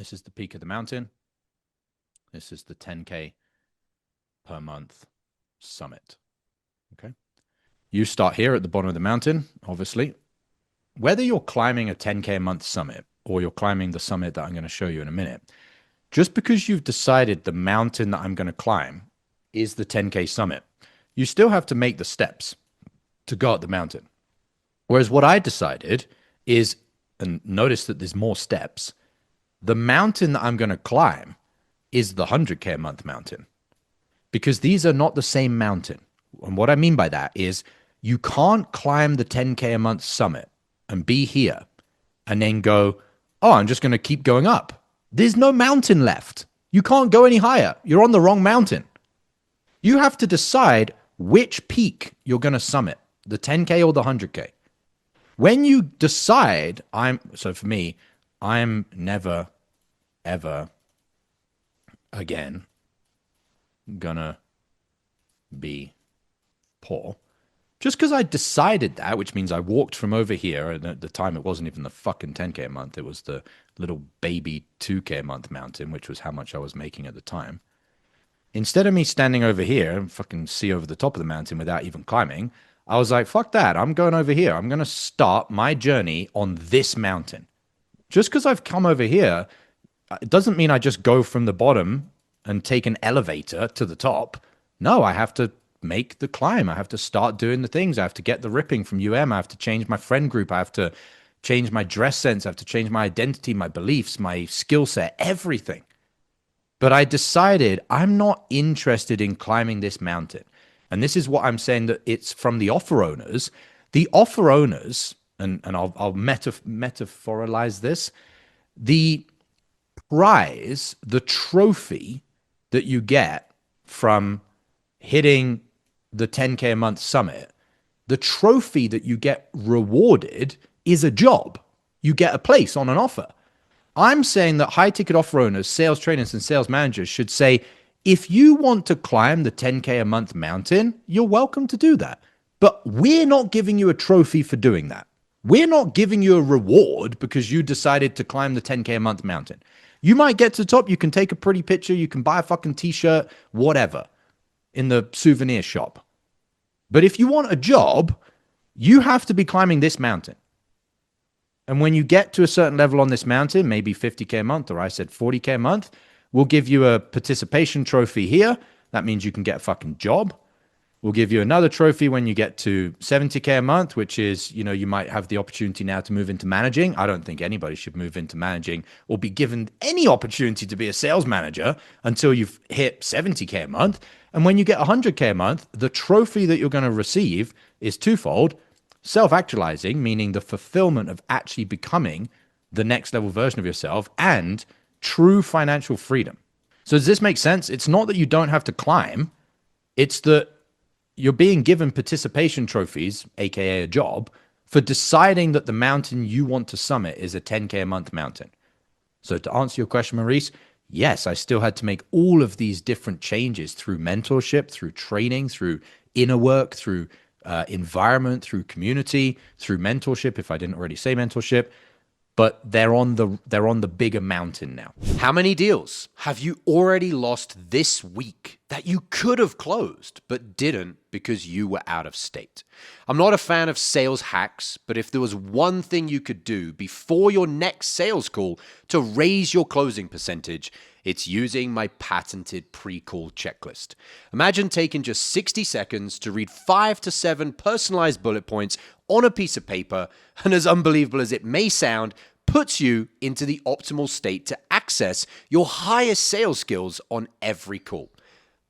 This is the peak of the mountain. This is the 10K per month summit. Okay. You start here at the bottom of the mountain, obviously. Whether you're climbing a 10K a month summit or you're climbing the summit that I'm going to show you in a minute, just because you've decided the mountain that I'm going to climb is the 10K summit, you still have to make the steps to go up the mountain. Whereas what I decided is, and notice that there's more steps, the mountain that I'm going to climb is the 100K a month mountain, because these are not the same mountain. And what I mean by that is you can't climb the 10K a month summit and be here and then go, oh, I'm just going to keep going up. There's no mountain left. You can't go any higher. You're on the wrong mountain. You have to decide which peak you're going to summit, the 10K or the 100K. When you decide, so for me, I'm never, ever again gonna be poor. Just because I decided that, which means I walked from over here, and at the time it wasn't even the fucking 10K a month, it was the little baby 2K a month mountain, which was how much I was making at the time. Instead of me standing over here and fucking see over the top of the mountain without even climbing, I was like, fuck that, I'm going over here. I'm going to start my journey on this mountain. Just because I've come over here, it doesn't mean I just go from the bottom and take an elevator to the top. No, I have to make the climb. I have to start doing the things. I have to get the ripping from UM. I have to change my friend group. I have to change my dress sense. I have to change my identity, my beliefs, my skill set, everything. But I decided I'm not interested in climbing this mountain. And this is what I'm saying, that it's from the offer owners. The offer owners, and I'll metaphoralize this, the prize, the trophy that you get from hitting the 10K a month summit, the trophy that you get rewarded is a job. You get a place on an offer. I'm saying that high ticket offer owners, sales trainers, and sales managers should say, if you want to climb the 10K a month mountain, you're welcome to do that. But we're not giving you a trophy for doing that. We're not giving you a reward because you decided to climb the 10K a month mountain. You might get to the top. You can take a pretty picture. You can buy a fucking t-shirt, whatever, in the souvenir shop. But if you want a job, you have to be climbing this mountain. And when you get to a certain level on this mountain, maybe 50K a month, or I said 40K a month, we'll give you a participation trophy here. That means you can get a fucking job. We'll give you another trophy when you get to 70K a month, which is, you might have the opportunity now to move into managing. I don't think anybody should move into managing or be given any opportunity to be a sales manager until you've hit 70K a month. And when you get 100K a month, the trophy that you're going to receive is twofold. Self-actualizing, meaning the fulfillment of actually becoming the next level version of yourself, and true financial freedom. So does this make sense? It's not that you don't have to climb. It's that you're being given participation trophies, aka a job, for deciding that the mountain you want to summit is a 10K a month mountain. So to answer your question, Maurice, yes, I still had to make all of these different changes through mentorship, through training, through inner work, through environment, through community, through mentorship, if I didn't already say mentorship. But they're on the bigger mountain now. How many deals have you already lost this week that you could have closed but didn't because you were out of state? I'm not a fan of sales hacks, but if there was one thing you could do before your next sales call to raise your closing percentage, it's using my patented pre-call checklist. Imagine taking just 60 seconds to read 5 to 7 personalized bullet points on a piece of paper, and as unbelievable as it may sound, puts you into the optimal state to access your highest sales skills on every call.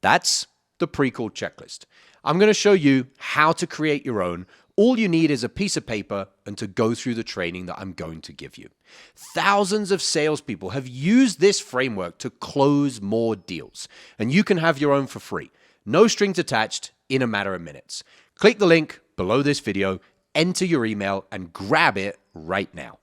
That's the pre-call checklist. I'm going to show you how to create your own. All you need is a piece of paper and to go through the training that I'm going to give you. Thousands of salespeople have used this framework to close more deals, and you can have your own for free. No strings attached, in a matter of minutes. Click the link below this video, enter your email, and grab it right now.